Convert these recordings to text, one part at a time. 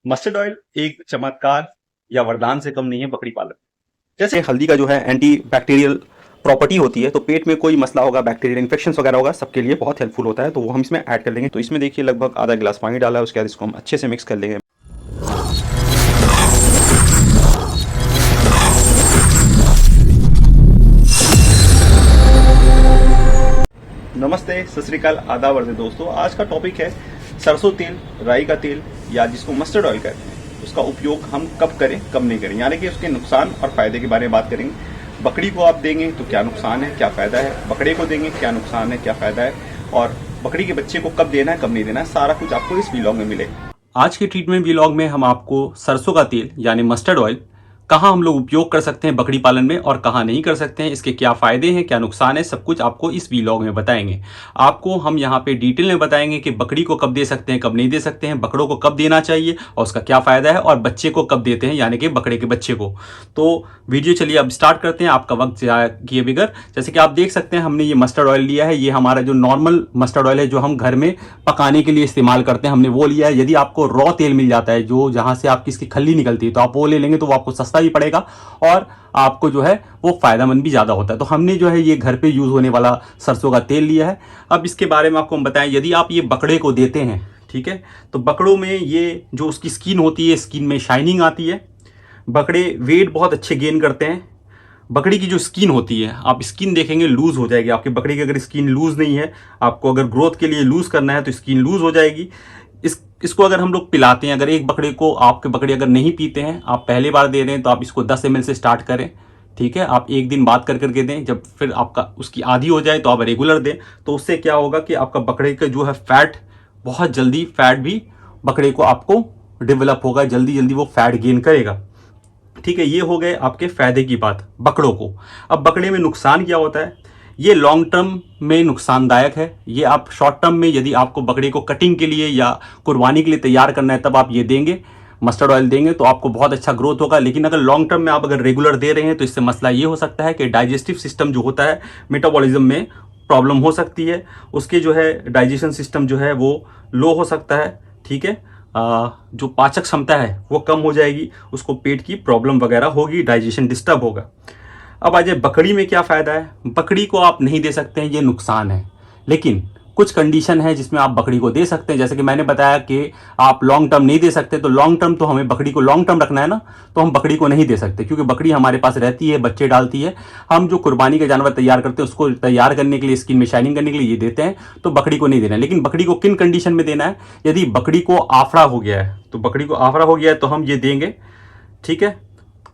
Mustard oil एक चमत्कार या वरदान से कम नहीं है बकरी पालन। जैसे हल्दी का जो है एंटी बैक्टीरियल प्रॉपर्टी होती है, तो पेट में कोई मसला होगा, बैक्टीरियल इन्फेक्शन वगैरह होगा, सबके लिए बहुत हेल्पफुल होता है। तो वो हम इसमें ऐड कर लेंगे। तो इसमें देखिए लगभग आधा गिलास पानी डाला है, उसके बाद इसको हम अच्छे से मिक्स कर लेंगे। नमस्ते, सत श्री अकाल, आदाब वर्द दोस्तों। आज का टॉपिक है सरसों तेल, राई का तेल या जिसको मस्टर्ड ऑयल कहते हैं, उसका उपयोग हम कब करें कब नहीं करें, यानी कि उसके नुकसान और फायदे के बारे में बात करेंगे। बकरी को आप देंगे तो क्या नुकसान है, क्या फायदा है, बकरे को देंगे क्या नुकसान है, क्या फायदा है, और बकरी के बच्चे को कब देना है कब नहीं देना है, सारा कुछ आपको इस व्लॉग में मिलेगा। आज के ट्रीटमेंट व्लॉग में हम आपको सरसों का तेल यानी मस्टर्ड ऑयल कहाँ हम लोग उपयोग कर सकते हैं बकरी पालन में और कहाँ नहीं कर सकते हैं, इसके क्या फ़ायदे हैं, क्या नुकसान है, सब कुछ आपको इस वीलॉग में बताएंगे। आपको हम यहाँ पे डिटेल में बताएंगे कि बकरी को कब दे सकते हैं, कब नहीं दे सकते हैं, बकरों को कब देना चाहिए और उसका क्या फ़ायदा है, और बच्चे को कब देते हैं यानी कि बकरे के बच्चे को। तो वीडियो चलिए अब स्टार्ट करते हैं, आपका वक्त ज़ाया किए बगैर। जैसे कि आप देख सकते हैं हमने ये मस्टर्ड ऑयल लिया है। ये हमारा जो नॉर्मल मस्टर्ड ऑयल है जो हम घर में पकाने के लिए इस्तेमाल करते हैं, हमने वो लिया है। यदि आपको रॉ तेल मिल जाता है जो जहाँ से आपकी इसकी खल्ली निकलती है, तो आप वो ले लेंगे, तो वो आपको सस्ता भी पड़ेगा और आपको जो है वो फायदेमंद भी ज़्यादा होता है। तो हमने जो है ये घर पे यूज़ होने वाला सरसों का तेल लिया है। अब इसके बारे में आपको हम बताएं, यदि आप ये बकरे को देते हैं, ठीक है, तो बकरों में ये जो उसकी स्किन होती है, स्किन में शाइनिंग आती है, बकरे वेट बहुत अच्छे गेन करते हैं। बकरी की जो स्किन होती है, आप स्किन देखेंगे लूज हो जाएगी आपकी बकरी की। अगर स्किन लूज नहीं है, आपको अगर ग्रोथ के लिए लूज करना है तो स्किन लूज हो जाएगी। इसको अगर हम लोग पिलाते हैं, अगर एक बकरे को, आपके बकरे अगर नहीं पीते हैं, आप पहली बार दे रहे हैं, तो आप इसको 10 ml से स्टार्ट करें, ठीक है। आप एक दिन बात कर करके दें, जब फिर आपका उसकी आदी हो जाए तो आप रेगुलर दें। तो उससे क्या होगा कि आपका बकरे का जो है फैट, बहुत जल्दी फैट भी बकरे को आपको डेवलप होगा, जल्दी जल्दी वो फैट गेन करेगा, ठीक है। ये हो गए आपके फायदे की बात बकरों को। अब बकरे में नुकसान क्या होता है, ये लॉन्ग टर्म में नुकसानदायक है। ये आप शॉर्ट टर्म में, यदि आपको बकरे को कटिंग के लिए या कुर्बानी के लिए तैयार करना है, तब आप ये देंगे, मस्टर्ड ऑयल देंगे, तो आपको बहुत अच्छा ग्रोथ होगा। लेकिन अगर लॉन्ग टर्म में आप अगर रेगुलर दे रहे हैं, तो इससे मसला ये हो सकता है कि डाइजेस्टिव सिस्टम जो होता है, मेटाबॉलिज्म में प्रॉब्लम हो सकती है। उसके जो है डाइजेशन सिस्टम जो है वो लो हो सकता है, ठीक है। जो पाचक क्षमता है वो कम हो जाएगी, उसको पेट की प्रॉब्लम वगैरह होगी, डाइजेशन डिस्टर्ब होगा। अब आ जाए बकरी में क्या फ़ायदा है। बकरी को आप नहीं दे सकते हैं, ये नुकसान है। लेकिन कुछ कंडीशन है जिसमें आप बकरी को दे सकते हैं। जैसे कि मैंने बताया कि आप लॉन्ग टर्म नहीं दे सकते, तो लॉन्ग टर्म तो हमें बकरी को लॉन्ग टर्म रखना है ना, तो हम बकरी को नहीं दे सकते, क्योंकि बकरी हमारे पास रहती है, बच्चे डालती है। हम जो कुर्बानी का जानवर तैयार करते हैं, उसको तैयार करने के लिए, स्किन में शाइनिंग करने के लिए ये देते हैं, तो बकरी को नहीं देना है। लेकिन बकरी को किन कंडीशन में देना है, यदि बकरी को आफड़ा हो गया है, तो बकरी को आफड़ा हो गया है तो हम ये देंगे, ठीक है।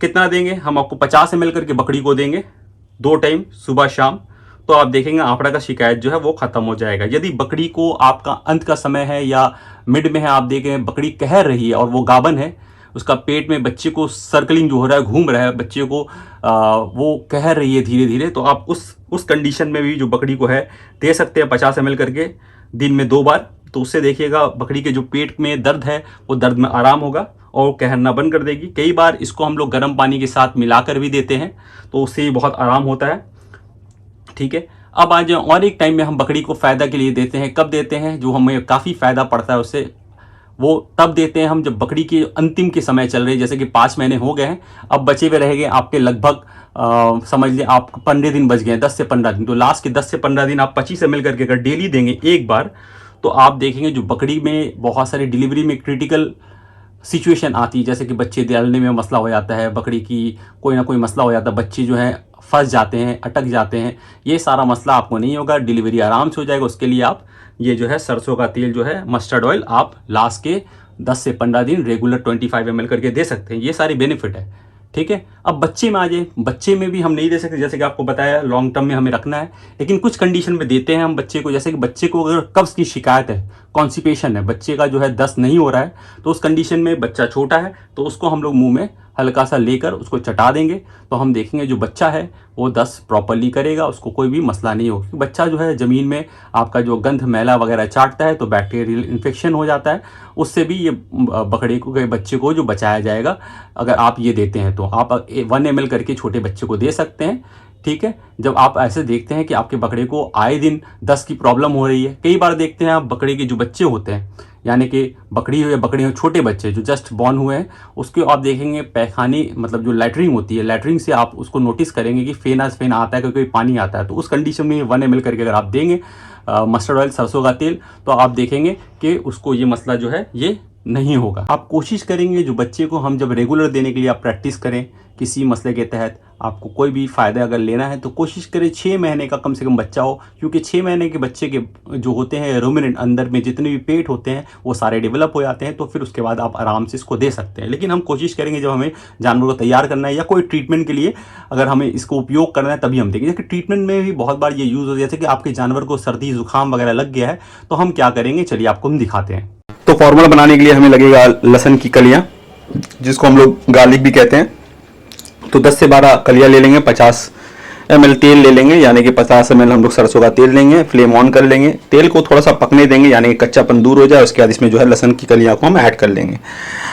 कितना देंगे, हम आपको 50 ml करके बकरी को देंगे 2 टाइम, सुबह शाम। तो आप देखेंगे आंकड़ा का शिकायत जो है वो खत्म हो जाएगा। यदि बकरी को आपका अंत का समय है या मिड में है, आप देखें बकरी कह रही है और वो गाभन है, उसका पेट में बच्चे को सर्कलिंग जो हो रहा है, घूम रहा है बच्चे को, वो कह रही है धीरे धीरे, तो आप उस कंडीशन में भी जो बकरी को है दे सकते हैं 50 ml करके दिन में 2 बार। तो उससे देखिएगा बकरी के जो पेट में दर्द है वो दर्द में आराम होगा और कहना बंद कर देगी। कई बार इसको हम लोग गर्म पानी के साथ मिलाकर भी देते हैं, तो उससे भी बहुत आराम होता है, ठीक है। अब आज और एक टाइम में हम बकरी को फ़ायदा के लिए देते हैं। कब देते हैं, जो हमें काफ़ी फ़ायदा पड़ता है उससे, वो तब देते हैं हम जब बकरी के अंतिम के समय चल रहे हैं, जैसे कि 5 महीने हो गए हैं, अब बचे हुए रह गए आपके लगभग समझ लें आप 15 दिन बच गए हैं, 10 से 15 दिन। तो लास्ट के 10 से 15 दिन आप 25 ml करके अगर डेली देंगे एक बार, तो आप देखेंगे जो बकरी में बहुत सारे डिलीवरी में क्रिटिकल सिचुएशन आती है, जैसे कि बच्चे डालने में मसला हो जाता है, बकरी की कोई ना कोई मसला हो जाता है, बच्चे जो है फंस जाते हैं, अटक जाते हैं, ये सारा मसला आपको नहीं होगा, डिलीवरी आराम से हो जाएगा। उसके लिए आप ये जो है सरसों का तेल जो है मस्टर्ड ऑयल आप लास्ट के 10 से 15 दिन रेगुलर 25 ml करके दे सकते हैं। ये सारी बेनिफिट है, ठीक है। अब बच्चे में आ जाए, बच्चे में भी हम नहीं दे सकते, जैसे कि आपको बताया लॉन्ग टर्म में हमें रखना है, लेकिन कुछ कंडीशन में देते हैं हम बच्चे को। जैसे कि बच्चे को अगर कब्ज की शिकायत है, कॉन्स्टिपेशन है, बच्चे का जो है दस्त नहीं हो रहा है, तो उस कंडीशन में बच्चा छोटा है, तो उसको हम लोग मुंह में हल्का सा लेकर उसको चटा देंगे, तो हम देखेंगे जो बच्चा है वो दस्त प्रॉपरली करेगा, उसको कोई भी मसला नहीं होगा। क्योंकि बच्चा जो है ज़मीन में आपका जो गंध मैला वगैरह चाटता है, तो बैक्टीरियल इन्फेक्शन हो जाता है, उससे भी ये बकरे को के बच्चे को जो बचाया जाएगा अगर आप ये देते हैं। तो आप 1 ml करके छोटे बच्चे को दे सकते हैं, ठीक है। जब आप ऐसे देखते हैं कि आपके बकरे को आए दिन दस्त की प्रॉब्लम हो रही है, कई बार देखते हैं आप बकरे के जो बच्चे होते हैं यानी कि बकरी हो या बकरी हो, छोटे बच्चे जो जस्ट बॉर्न हुए हैं, उसके आप देखेंगे पैखाने मतलब जो लैटरिन होती है, लैटरिन से आप उसको नोटिस करेंगे कि फेन आता है, कोई पानी आता है, तो उस कंडीशन में 1 ml करके अगर आप देंगे मस्टर्ड ऑयल, सरसों का तेल, तो आप देखेंगे कि उसको ये मसला जो है ये नहीं होगा। आप कोशिश करेंगे जो बच्चे को हम जब रेगुलर देने के लिए आप प्रैक्टिस करें किसी मसले के तहत, आपको कोई भी फ़ायदा अगर लेना है तो कोशिश करें 6 महीने का कम से कम बच्चा हो, क्योंकि 6 महीने के बच्चे के जो होते हैं रूमिनेंट, अंदर में जितने भी पेट होते हैं वो सारे डेवलप हो जाते हैं, तो फिर उसके बाद आप आराम से इसको दे सकते हैं। लेकिन हम कोशिश करेंगे जब हमें जानवर को तैयार करना है या कोई ट्रीटमेंट के लिए अगर हमें इसको उपयोग करना है तभी हम देंगे। जैसे ट्रीटमेंट में भी बहुत बार ये यूज़ हो, जैसे कि आपके जानवर को सर्दी जुकाम वगैरह लग गया है, तो हम क्या करेंगे, चलिए आपको हम दिखाते हैं। तो फॉर्मूला बनाने के लिए हमें लगेगा लहसुन की कलियां, जिसको हम लोग गार्लिक भी कहते हैं। तो 10 से 12 कलियां ले लेंगे, 50 ml तेल ले लेंगे, यानी कि 50 ml हम लोग सरसों का तेल लेंगे। फ्लेम ऑन कर लेंगे, तेल को थोड़ा सा पकने देंगे, यानी कि कच्चापन दूर हो जाए। उसके बाद इसमें जो है लहसुन की कलियां को हम ऐड कर लेंगे।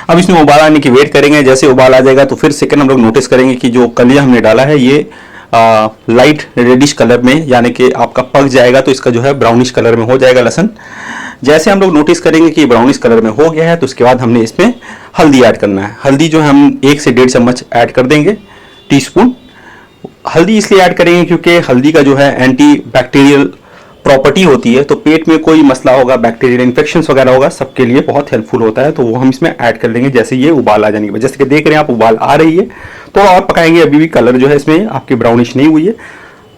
अब इसमें उबाल आने की वेट करेंगे। जैसे उबाल आ जाएगा तो फिर सेकंड हम लोग नोटिस करेंगे कि जो कलियां हमने डाला है ये लाइट रेडिश कलर में, यानी कि आपका पक जाएगा तो इसका जो है ब्राउनिश कलर में हो जाएगा लहसुन। जैसे हम लोग नोटिस करेंगे कि ब्राउनिश कलर में हो गया है तो उसके बाद हमने इसमें हल्दी ऐड करना है। हल्दी जो है हम 1 से 1.5 चम्मच ऐड कर देंगे, टीस्पून। हल्दी इसलिए ऐड करेंगे क्योंकि हल्दी का जो है एंटी बैक्टीरियल प्रॉपर्टी होती है, तो पेट में कोई मसला होगा, बैक्टीरियल इन्फेक्शंस वगैरह होगा, सबके लिए बहुत हेल्पफुल होता है। तो वो हम इसमें ऐड कर लेंगे जैसे ये उबाल आ जाने के बाद। जैसे कि देख रहे हैं आप उबाल आ रही है, थोड़ा और पकाएंगे, अभी भी कलर जो है इसमें आपकी ब्राउनिश नहीं हुई है,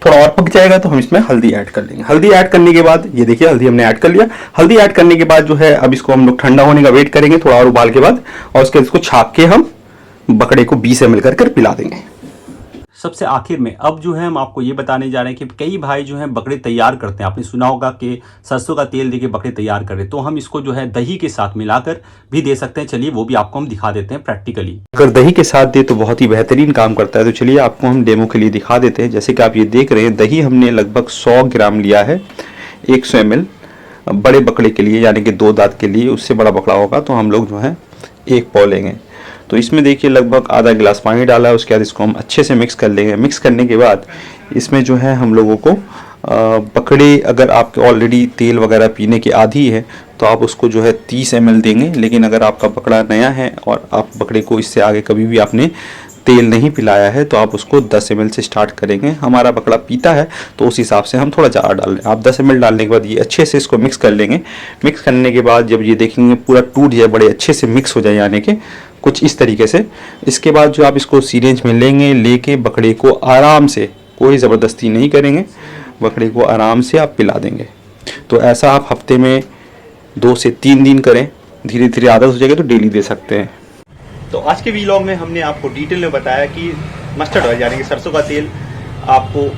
थोड़ा और पक जाएगा तो हम इसमें हल्दी ऐड कर लेंगे। हल्दी ऐड करने के बाद ये देखिए हल्दी हमने ऐड कर लिया। हल्दी ऐड करने के बाद जो है अब इसको हम लोग ठंडा होने का वेट करेंगे थोड़ा और उबाल के बाद, और उसके इसको छाप के हम बकरे को 20 ml कर पिला देंगे। सबसे आखिर में अब जो है हम आपको ये बताने जा रहे हैं कि कई भाई जो हैं बकरे तैयार करते हैं, आपने सुना होगा कि सरसों का तेल देके बकरे तैयार कर रहे, तो हम इसको जो है दही के साथ मिलाकर भी दे सकते हैं। चलिए वो भी आपको हम दिखा देते हैं प्रैक्टिकली। अगर दही के साथ दे तो बहुत ही बेहतरीन काम करता है। तो चलिए आपको हम डेमो के लिए दिखा देते हैं। जैसे कि आप ये देख रहे हैं, दही हमने लगभग 100 ग्राम लिया है, 100 ml बड़े बकरे के लिए, यानी कि 2 दांत के लिए। उससे बड़ा बकरा होगा तो हम लोग जो है 1 पाव लेंगे। तो इसमें देखिए लगभग आधा गिलास पानी डाला है। उसके बाद इसको हम अच्छे से मिक्स कर लेंगे। मिक्स करने के बाद इसमें जो है हम लोगों को बकरे, अगर आपके ऑलरेडी तेल वगैरह पीने की आदी है तो आप उसको जो है 30 ml देंगे। लेकिन अगर आपका बकरा नया है और आप बकरे को इससे आगे कभी भी आपने तेल नहीं पिलाया है तो आप उसको 10 ml से स्टार्ट करेंगे। हमारा बकरा पीता है तो उस हिसाब से हम थोड़ा ज़्यादा डाल लें। आप 10 ml डालने के बाद ये अच्छे से इसको मिक्स कर लेंगे। मिक्स करने के बाद जब ये देखेंगे पूरा टूट जाए, बड़े अच्छे से मिक्स हो जाए, यानी कि कुछ इस तरीके से, इसके बाद जो आप इसको सीरेंज में लेंगे, लेके बकरे को आराम से, कोई ज़बरदस्ती नहीं करेंगे, बकरे को आराम से आप पिला देंगे। तो ऐसा आप हफ्ते में 2 से 3 दिन करें, धीरे धीरे आदत हो जाएगी तो डेली दे सकते हैं। तो आज के वीलॉग में हमने आपको डिटेल में बताया कि मस्टर्ड ऑयल यानी कि सरसों का तेल आपको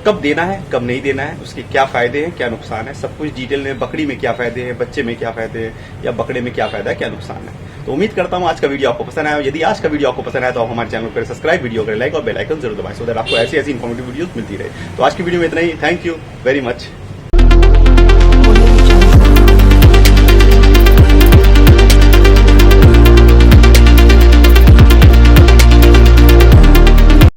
कब देना है, कब नहीं देना है, उसके क्या फायदे हैं, क्या नुकसान है, सब कुछ डिटेल में। बकरी में क्या फायदे हैं, बच्चे में क्या फायदे हैं, या बकरे में क्या फायदा है, क्या नुकसान है। तो उम्मीद करता हूं आज का वीडियो आपको पसंद आया। यदि आज का वीडियो आपको पसंद आया तो आप हमारे चैनल को सब्सक्राइब, वीडियो करें लाइक और बेल आइकन जरूर दबाएं, सो दैट आपको ऐसी इन्फॉर्मेटिव वीडियोस मिलती रहे। तो आज की वीडियो में इतना ही। Thank you very much.